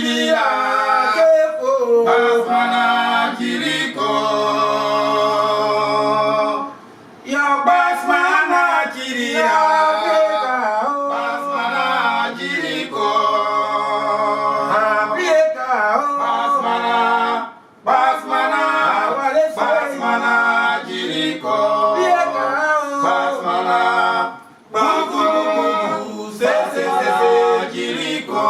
Kiria, Basmana Kiriko, Yo Basmana Kiria, Basmana Kiriko, Basmana, Basmana, Basmana Kiriko, Basmana, Bakubu, se Kiriko.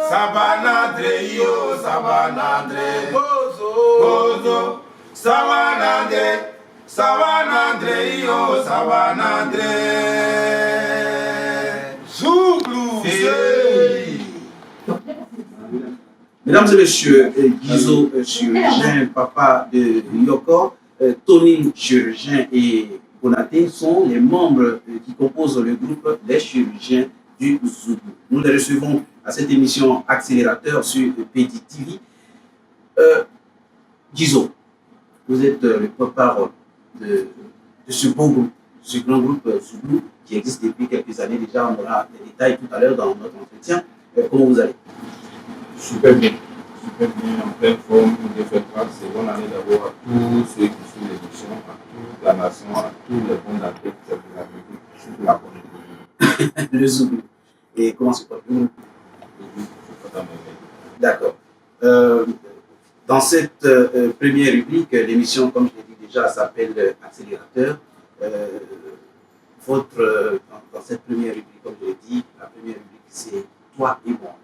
Sabanadre yo, Sabanadre, Bozo, Sabanadre, Sabanadre yo, Sabanadre, Zouglou, Mesdames et messieurs, Guizo, chirurgien, papa de Yoko, Tony, chirurgien et Konaté sont les membres qui composent le groupe des chirurgiens du Zougou. Nous les recevons à cette émission Accélérateur sur Petit TV. Guizo, vous êtes le porte-parole de ce beau groupe, ce grand groupe Zougou qui existe depuis quelques années déjà. On aura des détails tout à l'heure dans notre entretien. Comment vous allez? Super bien, en pleine forme, de faire grâce. C'est bonne année d'abord à tous ceux qui suivent l'émission, à toute la nation, à tous les bons athlètes de la République, surtout la communauté. Le Zougou. Et comment se porte-vous? D'accord. Dans cette première rubrique, l'émission, comme je l'ai dit déjà, s'appelle Accélérateur. Dans cette première rubrique, comme je l'ai dit, la première rubrique, c'est toi et moi.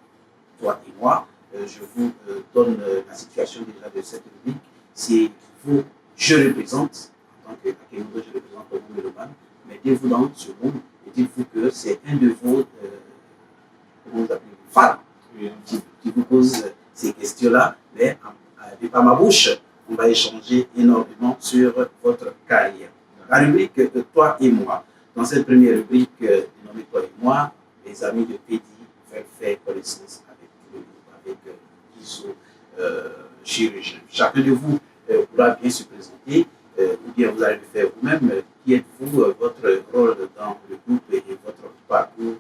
Toi et moi, je vous donne la situation déjà de cette rubrique. C'est vous, je représente, en tant qu'Akemodo, je représente vous, Méloman, mettez-vous dans ce monde et dites-vous que c'est un de vos, comment vous appelez, fans qui vous pose ces questions-là, mais par ma bouche, on va échanger énormément sur votre carrière. La rubrique Toi et moi, dans cette première rubrique dénommée Toi et moi, les amis de Petit veulent faire connaissance avec Guizo, chirurgien. Chacun de vous pourra bien se présenter, ou bien vous allez le faire vous-même. Qui êtes-vous, votre rôle dans le groupe et votre parcours?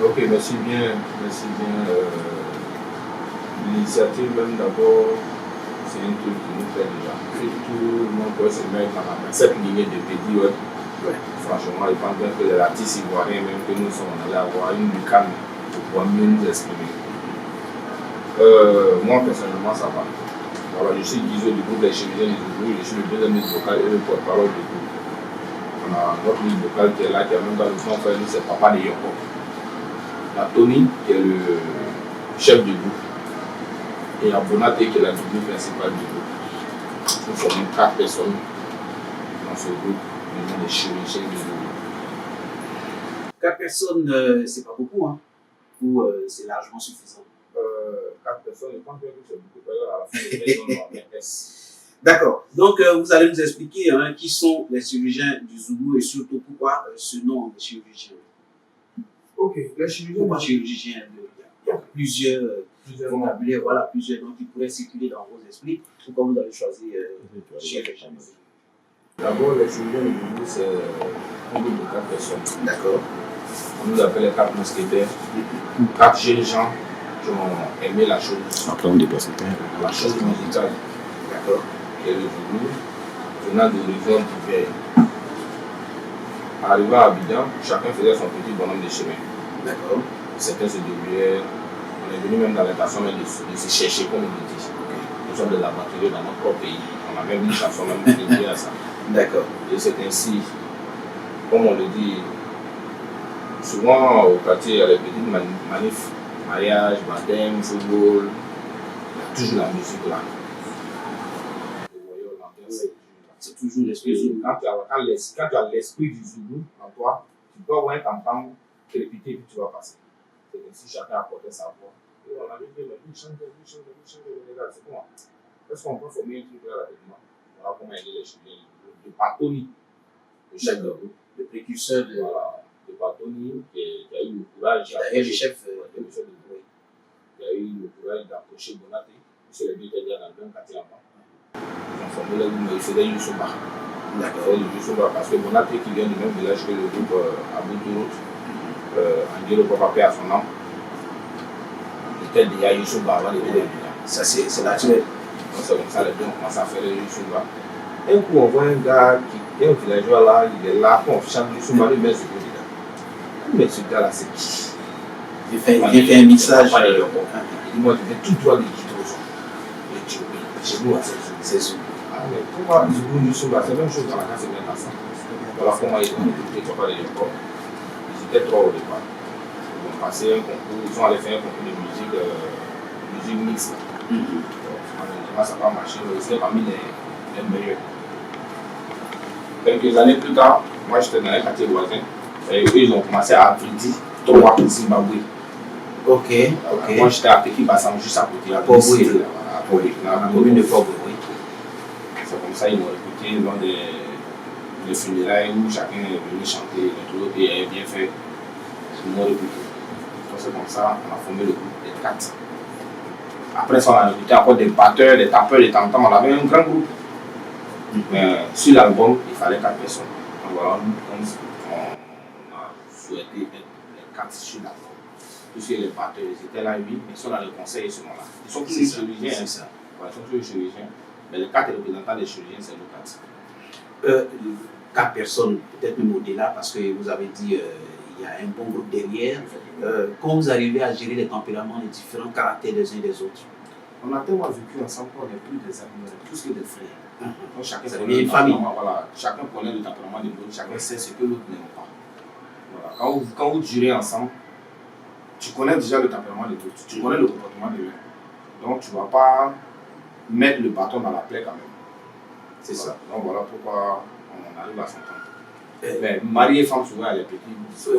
Ok, merci bien. L'initiative, même d'abord, c'est un truc qui nous fait déjà. Tout le monde peut se mettre dans cette lignée de Petit. Ouais. Franchement, je pense bien que les artistes ivoiriens, même que nous sommes allés avoir une lucane pour pouvoir mieux nous exprimer. Moi, personnellement, ça va. Voilà, je suis Guizo du groupe Les Chirurgiens du Zougou, je suis le deuxième lead vocal et le porte-parole du groupe. On a notre lead vocal qui est là, qui a même dans le son frère, c'est Papa de Yoko. La Tony, qui est le chef du groupe, et Abonaté, qui est la double principale du groupe. Nous sommes 4 personnes dans ce groupe, les chirurgiens du Zougou. 4 personnes, c'est pas beaucoup, hein? Ou c'est largement suffisant? 4 personnes, je pense que c'est beaucoup, à la fin des personnes, D'accord. Donc, vous allez nous expliquer qui sont les chirurgiens du Zougou et surtout pourquoi ce nom de chirurgien. Ok, les chirurgiens. Pourquoi chirurgien? Il y a plusieurs vocabulaires, voilà, plusieurs noms qui pourraient circuler dans vos esprits. Pourquoi vous avez choisi chirurgien? D'abord, les chirurgiens du Zougou, c'est un groupe de 4 personnes. D'accord. On nous appelle les 4 mousquetaires. 4 jeunes gens qui ont aimé la chose. Après, on dépasse la chose musicale. D'accord. Qui est le Zougou, venant d'horizons divers. Arrivant à Abidjan, chacun faisait son petit bonhomme de chemin. D'accord. Certains se débrouillaient. On est venu même dans l'intention de se chercher, comme on le dit. Nous sommes des aventuriers dans notre propre pays. On a même une chanson même dédiée à ça. D'accord. Et c'est ainsi, comme on le dit, souvent au quartier, il y a les petites manifs, mariage, baptême, football, il y a toujours la musique là. C'est toujours l'esprit Zougou. Quand tu as l'esprit du Zougou en toi, tu dois voir t'entendre crépiter et tu vas passer. C'est ainsi chacun apportait sa voix. Et on avait dit, mais lui, change, les gars, c'est comment? Est-ce qu'on peut former un truc là rapidement? Voilà comment aider les chirurgiens de Patoni, le chef de groupe, le précurseur de. Voilà, de Patoni, qui a eu le courage. D'ailleurs, le chef de groupe, qui a eu le courage d'approcher Bonaté, puisque les deux étaient déjà dans le même quartier là-bas. Ils ont formé le groupe, mais ils faisaient Youssouba. D'accord. Youssouba, parce que Bonaté, qui vient du même village que le groupe à bout de route, en Dieu le papa paix à son nom, était déjà Youssouba avant de venir. Ça, c'est naturel. Donc, c'est comme ça, les deux ont commencé à faire le Youssouba. Un coup, on voit un gars qui est un villageois là, il est là, on chante Youssouba, lui met ce gars-là. Mais ce gars-là, c'est qui? Il fait un mixage. Moi, je vais tout droit de Guido. Les Djibouti. Chez nous, c'est ça. Ah, mais pourquoi Youssouba, c'est la même chose dans la classe de ensemble. Voilà comment ils ont écouté Papa de l'époque. Ils étaient trois au départ. Ils ont passé un concours, ils sont allés faire un concours de musique mixte. Ça n'a pas marché, mais c'était parmi les meilleurs. Quelques années plus tard, moi j'étais dans un quartier voisin, et eux ils ont commencé à Afridi, Towa, Zimbabwe. Ok. Moi j'étais à Peki Bassam, juste à côté, à Port-Boué. Dans la commune de Port-Boué. C'est comme ça ils m'ont écouté lors des funérailles où chacun est venu chanter, le tour et bien fait. Ils m'ont écouté. Donc c'est comme ça qu'on a formé le groupe des 4. Après ça, on a recruté encore des batteurs, des tapeurs, des tam-tams. On avait un grand groupe. Mais sur l'album, il fallait 4 personnes. Donc voilà, on a souhaité être les 4 sur l'album. Puisque les batteurs, ils étaient là, 8, mais si on a le conseil, ce moment-là. Ils sont tous les chirurgiens. C'est ça. Voilà, ils sont tous les chirurgiens. Mais les 4 représentants des chirurgiens, c'est nous 4. 4 personnes, peut-être même au-delà, parce que vous avez dit il y a un bon groupe derrière. Quand vous arrivez à gérer les tempéraments, les différents caractères des uns et des autres? On a tellement vécu ensemble qu'on n'est plus des amis, on est plus que des frères. Donc chacun connaît une famille. Voilà, chacun connaît le tempérament de l'autre, chacun sait ce que l'autre n'aime pas. Voilà. Quand vous gérez ensemble, tu connais déjà le tempérament de l'autre, tu connais le comportement de l'un. Donc tu ne vas pas mettre le bâton dans la plaie quand même. C'est ça. Donc voilà pourquoi on arrive à s'entendre. Mais mari et femme, souvent, elle est petite.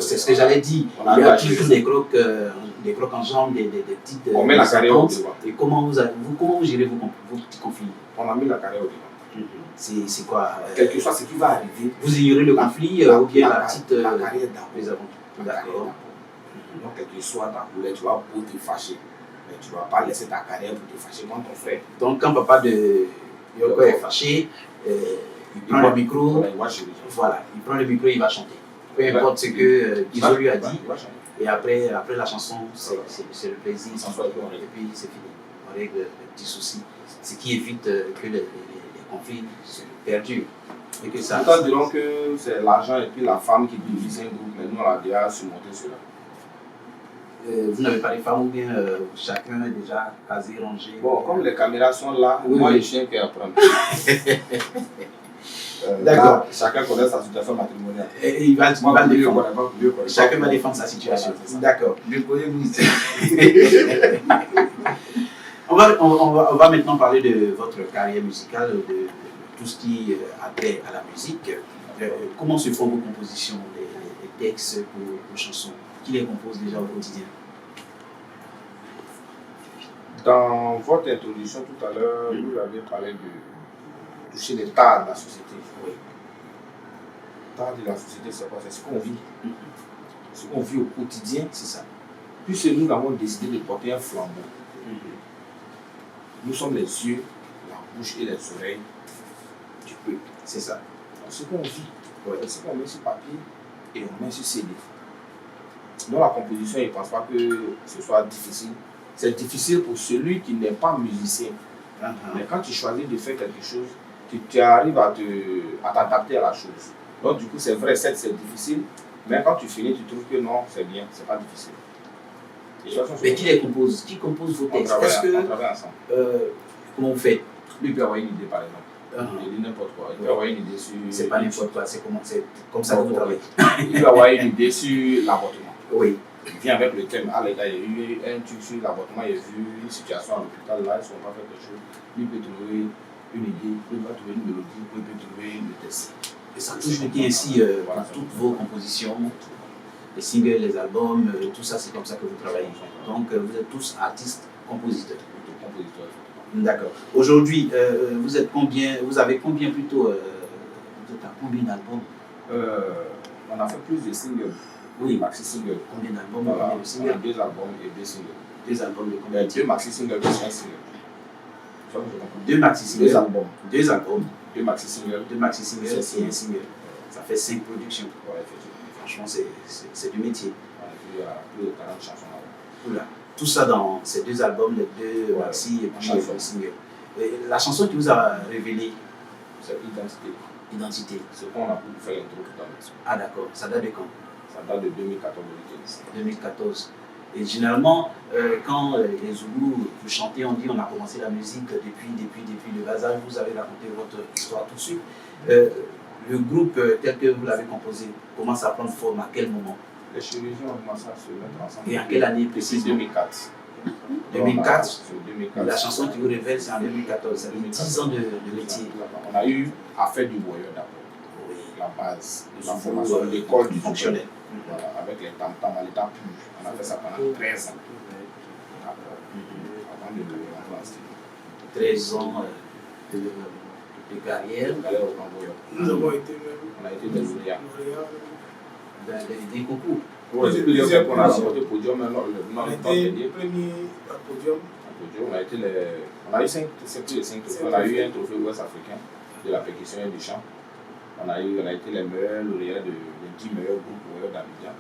C'est ce que j'allais dire. Il y a toujours des crocs en jambes, des petites. On met la carrière au devant. Et comment vous gérez vos petits conflits? On a mis la carrière au devant. C'est quoi? Quel que soit ce qui va arriver. Vous ignorez le conflit ou bien la petite. La carrière d'abord. D'accord. Donc, quel que soit ta couleur, tu vas pour te fâcher. Mais tu ne vas pas laisser ta carrière pour te fâcher contre ton frère. Donc, quand papa de Yoko est fâché, il prend le micro, voilà, il prend le micro et il va chanter. Peu importe ce que Iso lui a dit, et après la chanson, c'est le plaisir, et puis c'est fini. On règle les petits soucis, ce qui évite que les conflits se perdurent. Et que ça. Certains diront que c'est l'argent et puis la femme qui divise un groupe, mais nous on a déjà surmonté cela. Vous n'avez pas de femmes ou bien chacun est déjà casé, rangé? Bon, comme les caméras sont là, moi les chiens qui apprennent. D'accord. Chacun connaît sa situation matrimoniale. Et il va le défendre. Chacun va défendre sa situation. D'accord. Déployez-vous ici. On va maintenant parler de votre carrière musicale, de tout ce qui a trait à la musique. Comment se font vos compositions, les textes pour vos chansons? Qui les compose déjà au quotidien? Dans votre introduction tout à l'heure, vous avez parlé de toucher les tares de la société. Oui. Tares de la société, c'est quoi? C'est ce qu'on vit. Ce qu'on vit au quotidien, c'est ça. Puisque nous avons décidé de porter un flambeau. Nous sommes les yeux, la bouche et les oreilles du peuple. C'est ça. Ce qu'on vit, c'est ce qu'on met sur papier et on met sur CD. Dans la composition, je ne pense pas que ce soit difficile. C'est difficile pour celui qui n'est pas musicien. Mais quand tu choisis de faire quelque chose, tu arrives à t'adapter à la chose. Donc du coup, c'est vrai, c'est difficile. Mais quand tu finis, tu trouves que non, c'est bien, c'est pas difficile. Mais qui les compose? Qui compose vos textes? On travaille ensemble. Comment vous faites? Lui peut avoir une idée par exemple. Il dit n'importe quoi. Il peut avoir une idée sur. C'est pas n'importe quoi, c'est comme ça que vous travaillez. Il peut avoir une idée sur l'avortement. Oui. Il vient avec le thème. Ah les gars, il y a eu un truc sur l'avortement, il y a vu une situation à l'hôpital là, ils ne sont pas fait quelque chose. Lui peut trouver une idée, il va trouver une mélodie, il peut trouver le texte. Et ça a toujours été ainsi pour toutes vos compositions. les singles, les albums, tout ça, c'est comme ça que vous travaillez. Donc, vous êtes tous artistes, compositeurs. D'accord. Aujourd'hui, vous êtes combien, vous avez combien plutôt, vous êtes à combien d'albums? On a fait plus de singles. Oui. Maxi singles. Combien d'albums? Voilà. Combien de singles? 2 albums et 2 singles. 2 albums de combien? 2 maxi singles et 5 singles. 2 maxi singles. 2 albums. 2 albums. 2 maxi singles. 2 maxi singles et C'est un single. Ça fait 5 productions. Ouais, effectivement. Franchement, c'est du métier. Il y a plus de 40 chansons là. Oula. Tout ça dans ces 2 albums, les 2 maxi et puis le single. Et la chanson qui vous a révélé, c'est Identité. Identité. C'est quand on a pu faire l'intro tout à l'heure. Ah d'accord, ça date de quand? Ça date de 2014 2014. Et généralement, quand les Zoulous, vous chantez, on dit on a commencé la musique depuis le bas âge, vous avez raconté votre histoire tout de suite. Le groupe tel que vous l'avez composé commence à prendre forme à quel moment? Les chirurgiens ont commencé à se mettre ensemble. Et en quelle année précisément? 2004. 2004. 2004. La chanson qui vous révèle, c'est en 2014. Ça fait 10 ans de métier. On a eu à faire du voyeur d'abord. Oui. La base, La formation, l'école du fonctionnel. Voilà, avec les tam-tams à l'état pur. On a fait ça pendant 13 ans. Avant de rentrer en style. 13 ans de carrière. Nous avons été même. On a été des lauréats. Des concours. On a remporté le podium. On a été premier à podium. On a eu 5 trophées. On a eu un trophée ouest africain de la percussion et du chant. On a été les meilleurs lauréats des 10 meilleurs groupes d'Abidjan.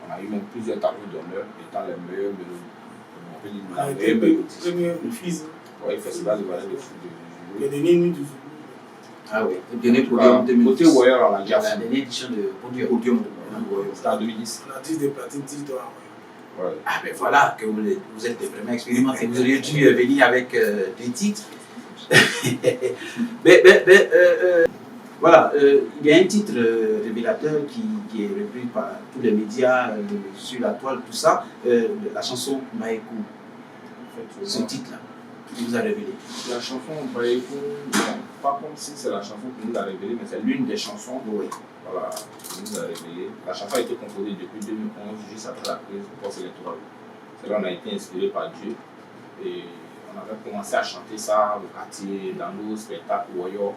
On a eu même plusieurs tableaux d'honneur étant les meilleurs mélodies. On a été premier fils. Oui, festival de Valais de Foot. Le dernier nuit du Zoulou. Ah oui, le dernier podium 2010. Côté Warrior, on a déjà la dernière édition de podium. C'était en 2010. On a 10 de platine, 10 d'or. Ouais. Ah ben voilà, que vous êtes vraiment expérimenté. Vous auriez dû venir avec des titres. Voilà, il y a un titre révélateur qui est repris par tous les médias sur la toile, tout ça, la chanson Baïkou. Ce titre-là, qui vous a révélé. La chanson Baïkou, pas comme si c'est la chanson qui nous a révélé, mais c'est l'une des chansons voilà, qui nous a révélé. La chanson a été composée depuis 2011, juste après la prise du poste électoral. C'est là on a été inspiré par Dieu et on avait commencé à chanter ça au quartier, dans nos spectacles Warrior,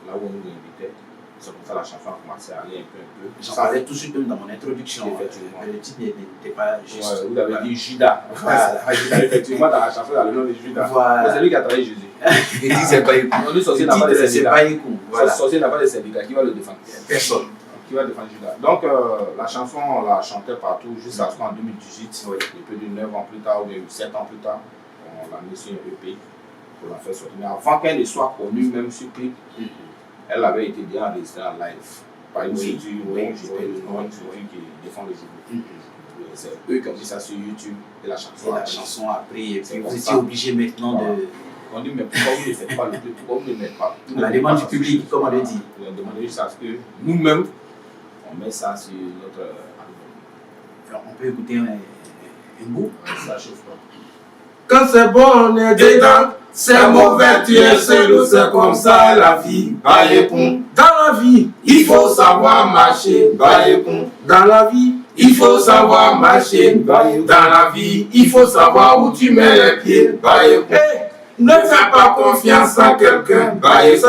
là où on nous invitait. C'est comme ça que la chanson a commencé à aller un peu. J'en parlais tout de suite dans mon introduction. Effectivement. Le titre n'était pas juste. Ouais, vous avez dit Judas. Voilà. Effectivement, dans la chanson, il y a le nom de Judas. Voilà. C'est lui qui a trahi Jésus. Il dit c'est Baïkou. Le sorcier n'a pas de syndicat. Voilà. Le sorcier n'a pas de syndicat. Qui va le défendre? Personne. Qui va défendre Judas. Donc, la chanson, on la chantait partout jusqu'à ce qu'en 2018, et plus de 9 ans plus tard, ou bien 7 ans plus tard, on l'a mis sur un EP pour la faire sortir. Mais avant qu'elle ne soit connue, même sur clip, elle avait été bien enregistrée en live par une structure, j'étais le nom d'une structure qui défend le jeu. C'est eux qui ont mis ça sur YouTube et la chanson a pris. Et puis vous étiez obligé maintenant de. On dit, mais pourquoi vous ne faites pas le truc? Pourquoi vous ne le mettez pas? La demande du public, comme on le dit. On a demandé juste à ce que nous-mêmes, on met ça sur notre album. Alors, on peut écouter un bout? Ça chauffe pas. Quand c'est bon, on est dedans. C'est mauvais, tu es seul, c'est comme ça la vie. Baïkou. Dans la vie, il faut savoir marcher. Baïkou. Dans la vie, il faut savoir marcher. Baïkou. Dans la vie, il faut savoir où tu mets les pieds. Baïkou. Ne fais pas confiance en quelqu'un. Baïkou.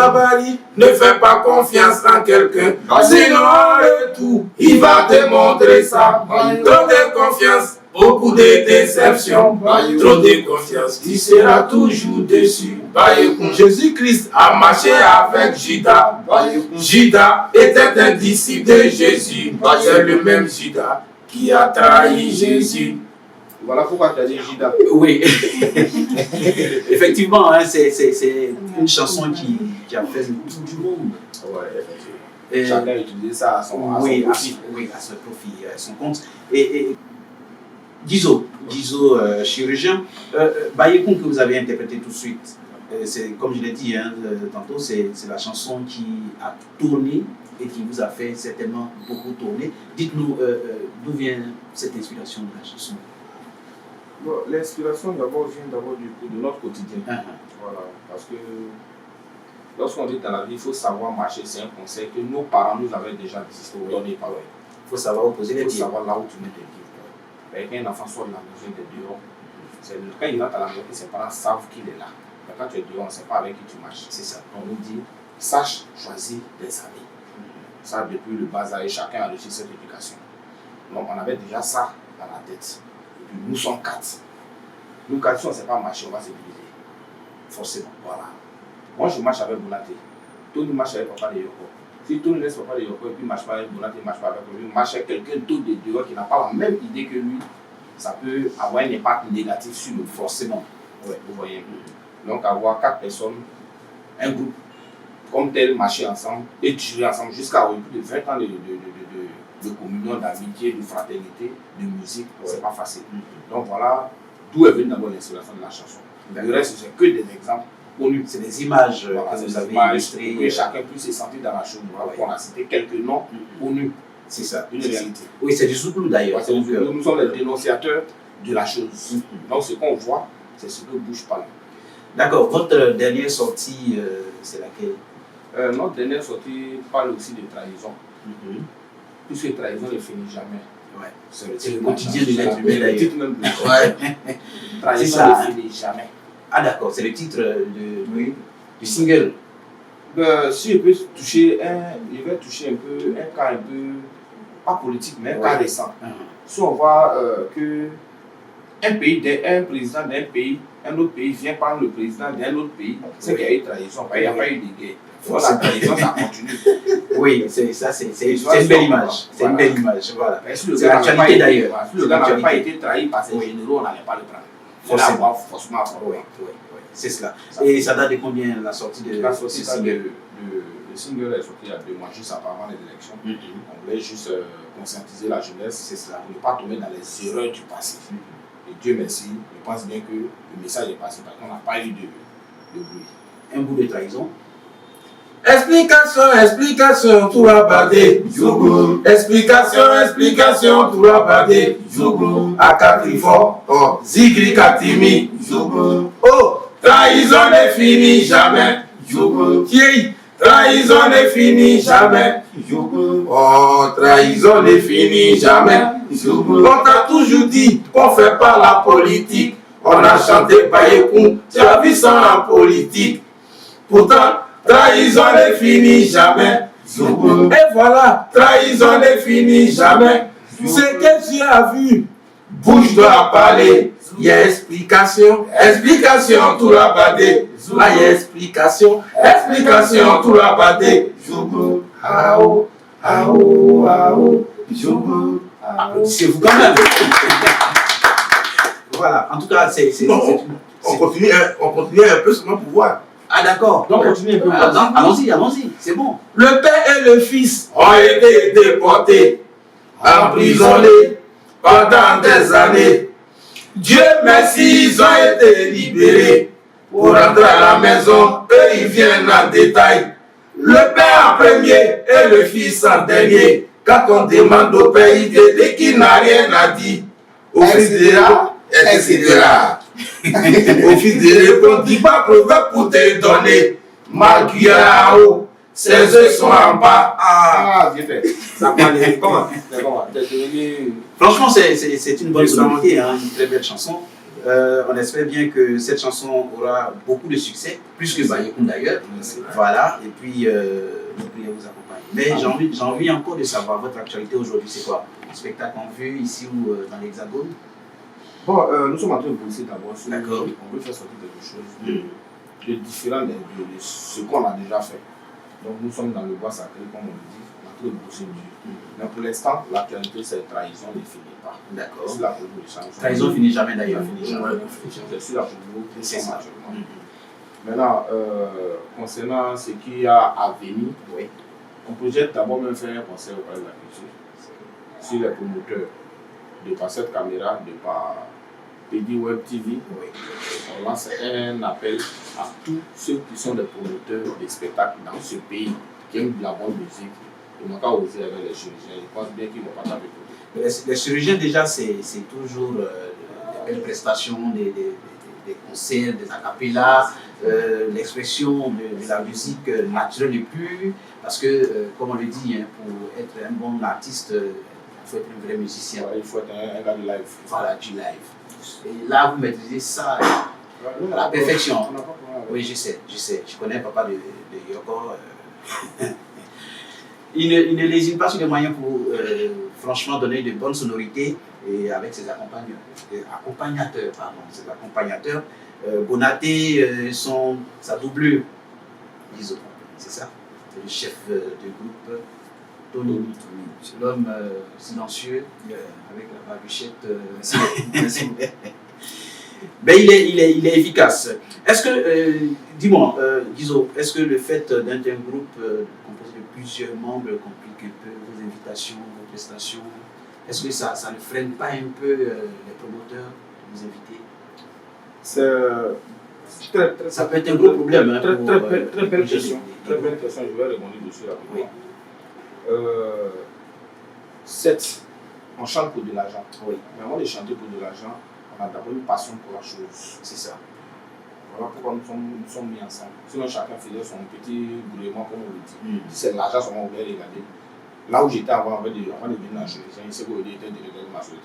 Ne fais pas confiance en quelqu'un. Sinon, le tout, il va te montrer ça. Trop de confiance. Beaucoup de déceptions, trop de confiance, tu seras toujours déçu. Jésus-Christ a marché avec Judas. Judas était un disciple de Jésus. C'est le même Judas qui a trahi Jésus. Voilà pourquoi tu as dit Judas. Oui, effectivement, hein, c'est une chanson qui a fait le tour du monde. Ouais, effectivement. Chacun a utilisé ça à son profit. Oui, à son profit, à son compte. Et Guizo, chirurgien, Baïkou que vous avez interprété tout de suite, c'est comme je l'ai dit tantôt, c'est la chanson qui a tourné et qui vous a fait certainement beaucoup tourner. Dites-nous d'où vient cette inspiration de la chanson? Bon, l'inspiration d'abord vient de notre quotidien. Voilà, parce que lorsqu'on dit dans la vie, il faut savoir marcher. C'est un conseil que nos parents nous avaient déjà donné par eux. faut savoir où poser les Il faut pieds. savoir là où tu mets tes pieds. Quand un enfant sort de la maison, il est dehors. Quand il entre à la maison, ses parents savent qu'il est là. Mais quand tu es dehors, on ne sait pas avec qui tu marches. C'est ça. Donc on nous dit, sache choisir des amis. Ça, depuis le bas âge, chacun a reçu cette éducation. Donc on avait déjà ça dans la tête. Et puis nous sommes 4. Nous 4, si on ne sait pas marcher, on va se diviser. Forcément. Voilà. Moi, je marche avec Bonaté. Tony marche avec Papa de Yoko. Si Tony laisse Papa de Yoko et puis ne marche pas avec Bonaté, il ne marche pas avec lui, il marche avec quelqu'un d'autre de dehors qui n'a pas la même idée que lui, ça peut avoir un impact négatif sur nous, forcément. Ouais, vous voyez un peu. Donc, avoir 4 personnes, un groupe comme tel, marcher ensemble et durer ensemble jusqu'à plus de 20 ans de communion, d'amitié, de fraternité, de musique, c'est pas facile. Donc, voilà d'où est venue d'abord l'inspiration de la chanson. Le reste, c'est que des exemples. C'est des images voilà, que vous avez illustrées. Que chacun puisse se sentir dans la chose. Voilà, on a cité quelques noms connus. C'est ça. Une réalité. Oui, c'est du Zouglou d'ailleurs. Nous sommes les dénonciateurs de la chose. Donc ce qu'on voit, c'est ce que bouge parle. D'accord. Votre dernière sortie, c'est laquelle? Notre dernière sortie parle aussi de trahison. Puisque trahison ne finit jamais. Ouais. C'est le quotidien de l'être humain d'ailleurs. Ouais. Trahison ne finit jamais. Ah d'accord, c'est le titre du single. Si je peux toucher je vais toucher un peu un cas un peu, pas politique, mais un cas récent. Si on voit que un président d'un pays, un autre pays vient prendre le président d'un autre pays, c'est qu'il y a eu trahison, il n'y a pas eu de guerre. Voilà, la trahison, ça continue. Oui, c'est une belle image. C'est une belle image. Voilà. Si le gars n'avait pas été trahi par ses généraux, on n'allait pas le prendre. Forcément. Oui, c'est cela. Et ça date de combien la sortie de ce single? Le single est sorti il y a 2 mois, juste avant les élections. On voulait juste conscientiser la jeunesse, c'est cela, pour ne pas tomber dans les erreurs du passé. Et Dieu merci, je pense bien que le message est passé parce qu'on n'a pas eu de bruit. Un bout de trahison. Explication, tout va bader, Zougou. Explication, tout va bader, Zougou. Akatrifo, oh, Zigri Katimi, Zougou. Oh, trahison ne finit jamais, Zougou. Trahison ne finit jamais, Zougou. Oh, trahison ne finit jamais, Zougou. On t'a toujours dit qu'on fait pas la politique. On a chanté Bayekoum, tu as vu ça en politique. Pourtant, trahison ne finit jamais. Et voilà, trahison ne finit jamais. Ce que tu as vu, bouge doit parler. Il y a explication, tout la badé. Là, il y a explication, tout la badé. Applaudissez-vous quand même. Voilà, en tout cas, on continue un peu seulement pour voir. Ah d'accord, donc continue un peu. Allons-y, c'est bon. Le père et le fils ont été déportés, emprisonnés pendant des années. Dieu merci, ils ont été libérés. Pour rentrer à la maison, eux ils viennent en détail. Le père en premier et le fils en dernier. Quand on demande au père, il dit qu'il n'a rien à dire. Au fils dira, etc. Au fils de répondre, dis pas proverbe pour te donner. Ma cuillère en haut, ses œufs sont en bas. Ah, bien fait. Ça parle comment? Franchement, c'est une bonne sonorité, hein, une très belle chanson. On espère bien que cette chanson aura beaucoup de succès, plus que Bayekoum d'ailleurs. Voilà, et puis nous prions vous accompagner. Mais j'ai envie encore de savoir, votre actualité aujourd'hui, c'est quoi? Un spectacle en vue ici ou dans l'Hexagone? Bon, nous sommes en train de bosser d'abord sur. D'accord. On veut faire sortir quelque chose de différent de ce qu'on a déjà fait. Donc nous sommes dans le bois sacré, comme on le dit, on est en train de bosser dur. Mais pour l'instant, l'actualité, c'est trahison ne finit pas. D'accord. C'est la politique de change. Trahison ne finit jamais d'ailleurs. C'est sur la politique de change. Maintenant, concernant ce qu'il y a à venir, on projette d'abord même faire un concert au Palais de la Culture sur les promoteurs de par cette caméra, de par PD Web TV. On lance un appel à tous ceux qui sont des promoteurs de spectacles dans ce pays, qui aiment de la bonne musique. Ils n'ont qu'à oser avec les chirurgiens. Je pense bien qu'ils ne vont pas taper côté. Les chirurgiens, déjà, c'est toujours des belles prestations, des concerts, des acapellas, l'expression de la musique naturelle et pure. Parce que, comme on le dit, hein, pour être un bon artiste, faut être un vrai musicien. Ouais, il faut être un gars de live. Voilà, du live. Et là, vous maîtrisez ça à la perfection. On n'a pas de problème avec Oui, je sais. Je connais papa de Yoko. Il ne lésine pas sur les moyens pour franchement donner de bonnes sonorités et avec ses accompagnateurs. Bonaté, sa doublure, disons, c'est ça, c'est le chef du groupe, Tony. C'est l'homme silencieux avec la babuchette. Ben, il est efficace. Est-ce que, dis-moi, Guizo, est-ce que le fait d'être un groupe composé de plusieurs membres complique un peu vos invitations, vos prestations? Est-ce que ça ne freine pas un peu les promoteurs de vous inviter? Ça peut être un gros problème. Hein, très belle question. Très belle question, je vais répondre dessus rapidement. Certes, on chante pour de l'argent. Oui. Mais avant de chanter pour de l'argent, on a d'abord une passion pour la chose. C'est ça. Voilà pourquoi nous sommes mis ensemble. Sinon, chacun faisait son petit gouvernement, comme on le dit. Si c'est l'argent, on voulait regarder. Là où j'étais avant de venir dans la chose, je sais qu'Odi était directeur de ma société.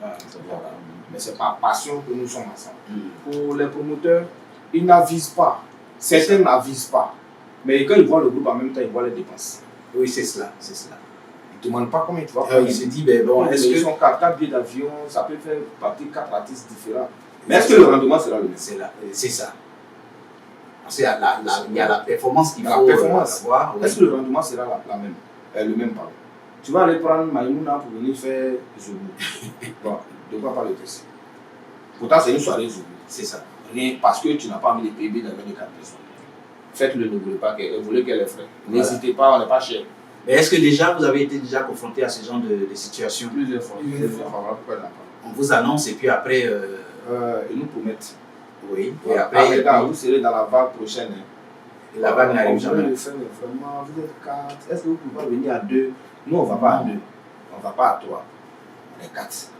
Voilà. Mais c'est par passion que nous sommes ensemble. Pour les promoteurs, ils n'avisent pas. Certains n'avisent pas. Mais quand ils voient le groupe en même temps, ils voient les dépenses. Oui, c'est cela. C'est cela. Ils ne demandent pas combien tu vas faire. Il se dit, ben bon, est-ce que. Ils sont 4 billets d'avion, ça peut faire partie 4 artistes différents. Mais est-ce que le rendement sera le même? C'est ça. Parce qu'il y a la performance qu'il faut avoir. Est-ce que le rendement sera le même pardon. Tu vas aller prendre Maïmouna pour venir faire Zoubou. Bon, de quoi parler de ça? Pourtant, c'est une soirée Zoubou. C'est ça. Rien parce que tu n'as pas mis les PIB dans les 4 personnes. Faites-le, ne voulez pas qu'elle voulait qu'elle est frais. N'hésitez pas, on n'est pas cher. Mais est-ce que déjà vous avez été confronté à ce genre de situation? Plusieurs fois. On vous annonce et puis après. Ils nous promettent. Oui. Et après, vous serez dans la vague prochaine. Et la vague n'arrive jamais. Vraiment, vous êtes 4. Est-ce que vous pouvez pas venir à 2? Nous, on ne va pas à 2. On ne va pas à 3. On est 4.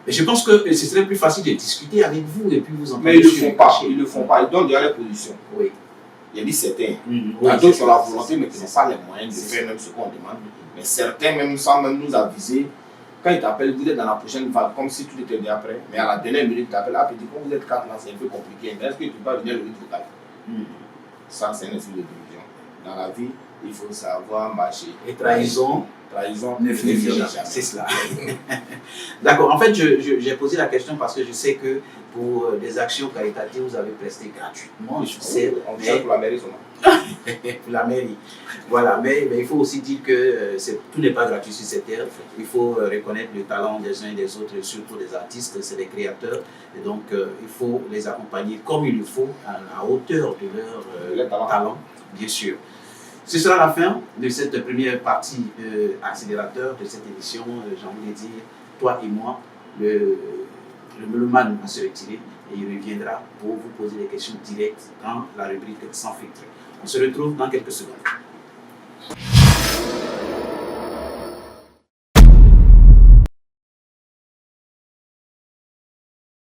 Mais je pense que ce serait plus facile de discuter avec vous et puis vous entendre. Mais ils ne le font pas. Ils ne le font pas. Ils donnent déjà les positions. Oui. Il y a dit certains. Il y a d'autres qui ont la volonté, mais qui n'ont pas les moyens de faire même ce qu'on demande. Mais certains, même sans même nous aviser, quand ils t'appellent, vous êtes dans la prochaine vague, comme si tout était déjà prêt. Mais à la dernière minute, ils t'appellent. Ah, petit, quand vous êtes 4 là, c'est un peu compliqué. Mais est-ce que tu peux pas venir le rythme vocal? Ça, c'est un esprit de division. Dans la vie, il faut savoir marcher. Et trahison ne finit jamais. C'est cela. D'accord. En fait, j'ai posé la question parce que je sais que pour des actions caritatives, vous avez presté gratuitement. Je sais. On vient pour la mairie seulement. Pour la mairie. Voilà. Mais il faut aussi dire que tout n'est pas gratuit sur cette terre. Il faut reconnaître le talent des uns et des autres, surtout des artistes, c'est des créateurs. Et donc, il faut les accompagner comme il le faut, à la hauteur de leur talent, bien sûr. Ce sera la fin de cette première partie accélérateur de cette émission. J'ai envie de dire, toi et moi, le mélomane va se retirer et il reviendra pour vous poser des questions directes dans la rubrique Sans filtre. On se retrouve dans quelques secondes.